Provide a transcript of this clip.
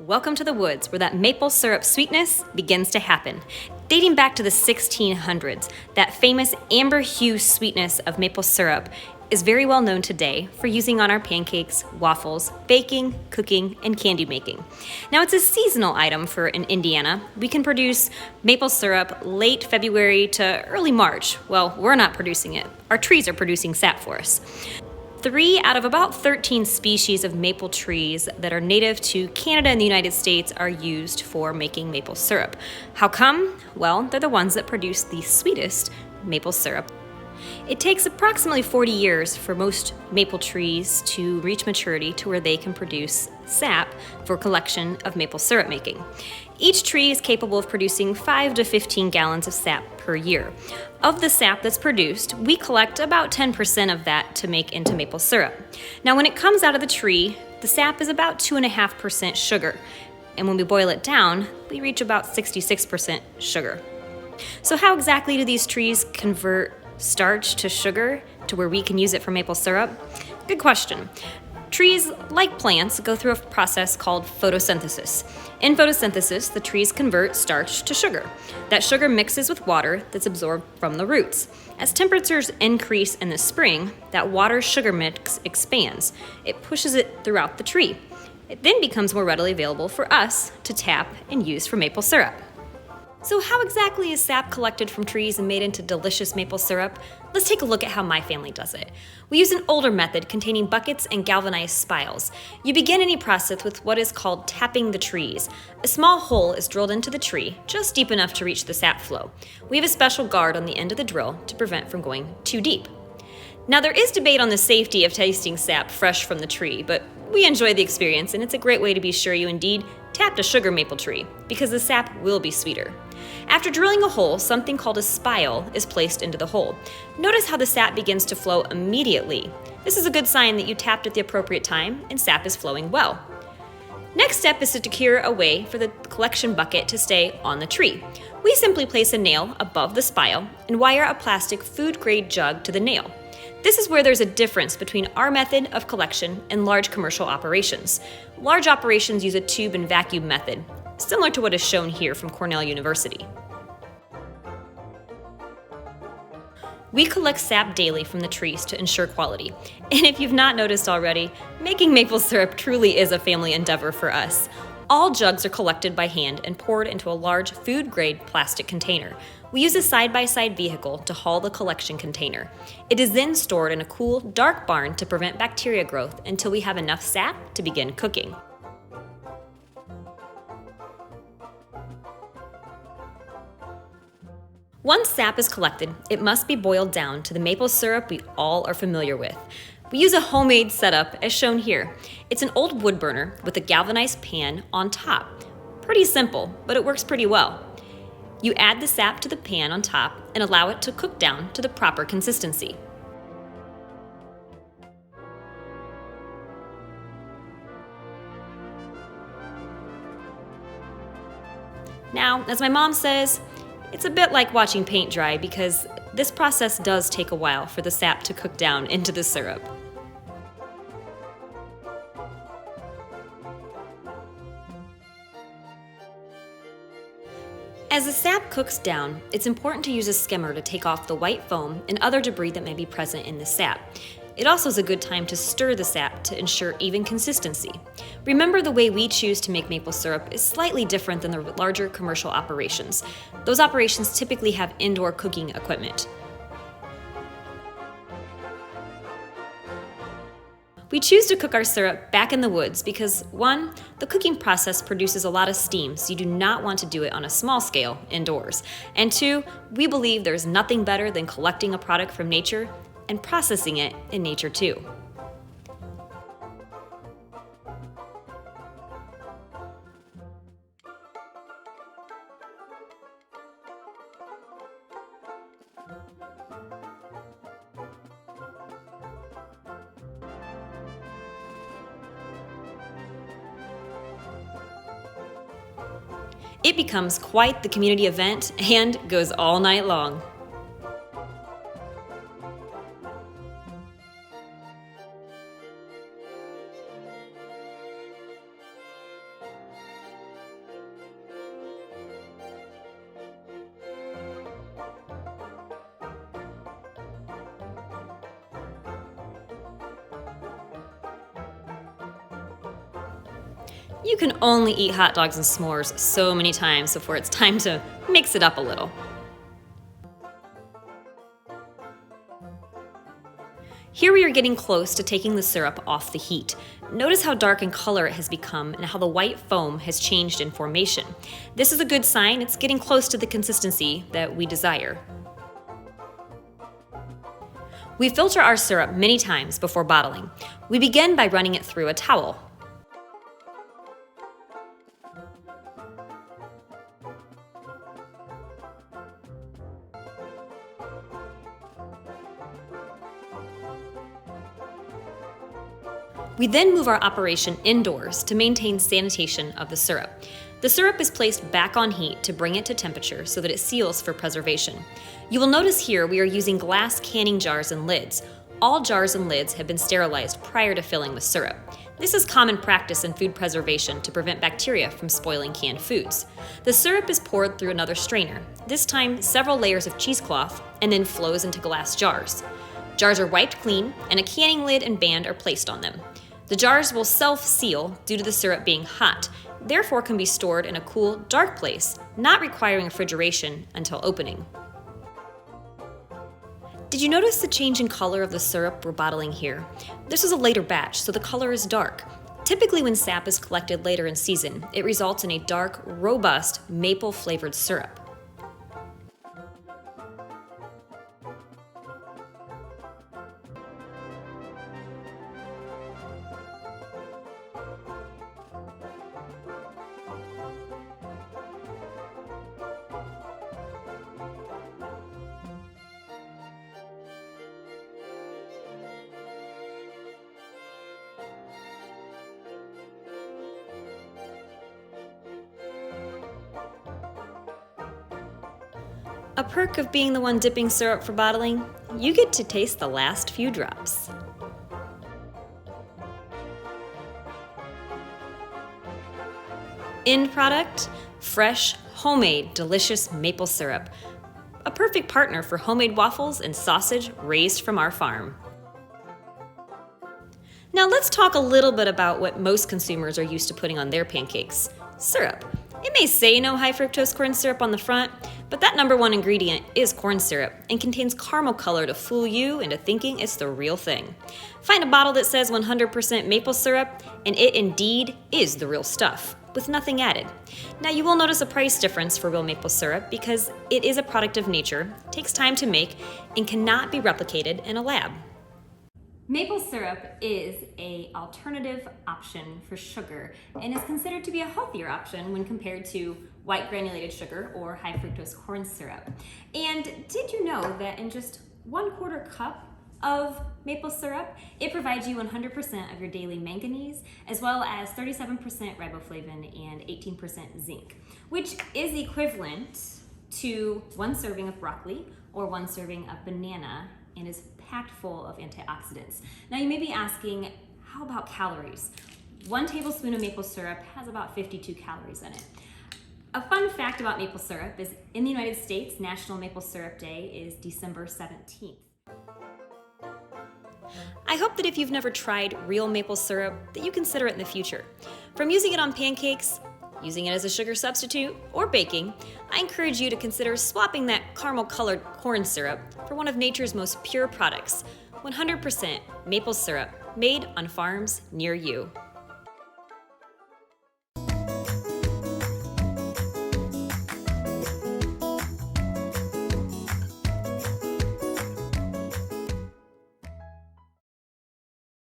Welcome to the woods, where that maple syrup sweetness begins to happen. Dating back to the 1600s, that famous amber hue sweetness of maple syrup is very well known today for using on our pancakes, waffles, baking, cooking, and candy making. Now, it's a seasonal item in Indiana. We can produce maple syrup late February to early March. Well, we're not producing it. Our trees are producing sap for us. 3 out of about 13 species of maple trees that are native to Canada and the United States are used for making maple syrup. How come? Well, they're the ones that produce the sweetest maple syrup. It takes approximately 40 years for most maple trees to reach maturity to where they can produce sap for collection of maple syrup making. Each tree is capable of producing 5 to 15 gallons of sap per year. Of the sap that's produced, we collect about 10% of that to make into maple syrup. Now, when it comes out of the tree, the sap is about 2.5% sugar. And when we boil it down, we reach about 66% sugar. So how exactly do these trees convert starch to sugar to where we can use it for maple syrup? Good question. Trees, like plants, go through a process called photosynthesis. In photosynthesis, the trees convert starch to sugar. That sugar mixes with water that's absorbed from the roots. As temperatures increase in the spring, that water-sugar mix expands. It pushes it throughout the tree. It then becomes more readily available for us to tap and use for maple syrup. So how exactly is sap collected from trees and made into delicious maple syrup? Let's take a look at how my family does it. We use an older method containing buckets and galvanized spiles. You begin any process with what is called tapping the trees. A small hole is drilled into the tree, just deep enough to reach the sap flow. We have a special guard on the end of the drill to prevent from going too deep. Now, there is debate on the safety of tasting sap fresh from the tree, but we enjoy the experience, and it's a great way to be sure you indeed tapped a sugar maple tree, because the sap will be sweeter. After drilling a hole, something called a spile is placed into the hole. Notice how the sap begins to flow immediately. This is a good sign that you tapped at the appropriate time and sap is flowing well. Next step is to secure a way for the collection bucket to stay on the tree. We simply place a nail above the spile and wire a plastic food-grade jug to the nail. This is where there's a difference between our method of collection and large commercial operations. Large operations use a tube and vacuum method, similar to what is shown here from Cornell University. We collect sap daily from the trees to ensure quality. And if you've not noticed already, making maple syrup truly is a family endeavor for us. All jugs are collected by hand and poured into a large food-grade plastic container. We use a side-by-side vehicle to haul the collection container. It is then stored in a cool, dark barn to prevent bacteria growth until we have enough sap to begin cooking. Once sap is collected, it must be boiled down to the maple syrup we all are familiar with. We use a homemade setup as shown here. It's an old wood burner with a galvanized pan on top. Pretty simple, but it works pretty well. You add the sap to the pan on top and allow it to cook down to the proper consistency. Now, as my mom says, it's a bit like watching paint dry because this process does take a while for the sap to cook down into the syrup. As the sap cooks down, it's important to use a skimmer to take off the white foam and other debris that may be present in the sap. It also is a good time to stir the sap to ensure even consistency. Remember, the way we choose to make maple syrup is slightly different than the larger commercial operations. Those operations typically have indoor cooking equipment. We choose to cook our syrup back in the woods because 1, the cooking process produces a lot of steam, so you do not want to do it on a small scale indoors. And 2, we believe there's nothing better than collecting a product from nature and processing it in nature too. It becomes quite the community event and goes all night long. You can only eat hot dogs and s'mores so many times before it's time to mix it up a little. Here we are getting close to taking the syrup off the heat. Notice how dark in color it has become and how the white foam has changed in formation. This is a good sign it's getting close to the consistency that we desire. We filter our syrup many times before bottling. We begin by running it through a towel. We then move our operation indoors to maintain sanitation of the syrup. The syrup is placed back on heat to bring it to temperature so that it seals for preservation. You will notice here we are using glass canning jars and lids. All jars and lids have been sterilized prior to filling with syrup. This is common practice in food preservation to prevent bacteria from spoiling canned foods. The syrup is poured through another strainer, this time several layers of cheesecloth, and then flows into glass jars. Jars are wiped clean, and a canning lid and band are placed on them. The jars will self-seal due to the syrup being hot, therefore can be stored in a cool, dark place, not requiring refrigeration until opening. Did you notice the change in color of the syrup we're bottling here? This is a later batch, so the color is dark. Typically when sap is collected later in season, it results in a dark, robust, maple-flavored syrup. A perk of being the one dipping syrup for bottling, you get to taste the last few drops. End product, fresh, homemade, delicious maple syrup. A perfect partner for homemade waffles and sausage raised from our farm. Now let's talk a little bit about what most consumers are used to putting on their pancakes: syrup. It may say no high fructose corn syrup on the front, but that number one ingredient is corn syrup and contains caramel color to fool you into thinking it's the real thing. Find a bottle that says 100% maple syrup, and it indeed is the real stuff, with nothing added. Now you will notice a price difference for real maple syrup because it is a product of nature, takes time to make, and cannot be replicated in a lab. Maple syrup is an alternative option for sugar and is considered to be a healthier option when compared to white granulated sugar or high fructose corn syrup. And did you know that in just 1/4 cup of maple syrup, it provides you 100% of your daily manganese, as well as 37% riboflavin and 18% zinc, which is equivalent to 1 serving of broccoli or 1 serving of banana, and is packed full of antioxidants. Now you may be asking, how about calories? 1 tablespoon of maple syrup has about 52 calories in it. A fun fact about maple syrup is in the United States, National Maple Syrup Day is December 17th. I hope that if you've never tried real maple syrup, that you consider it in the future. From using it on pancakes, using it as a sugar substitute, or baking, I encourage you to consider swapping that caramel-colored corn syrup for one of nature's most pure products, 100% maple syrup, made on farms near you.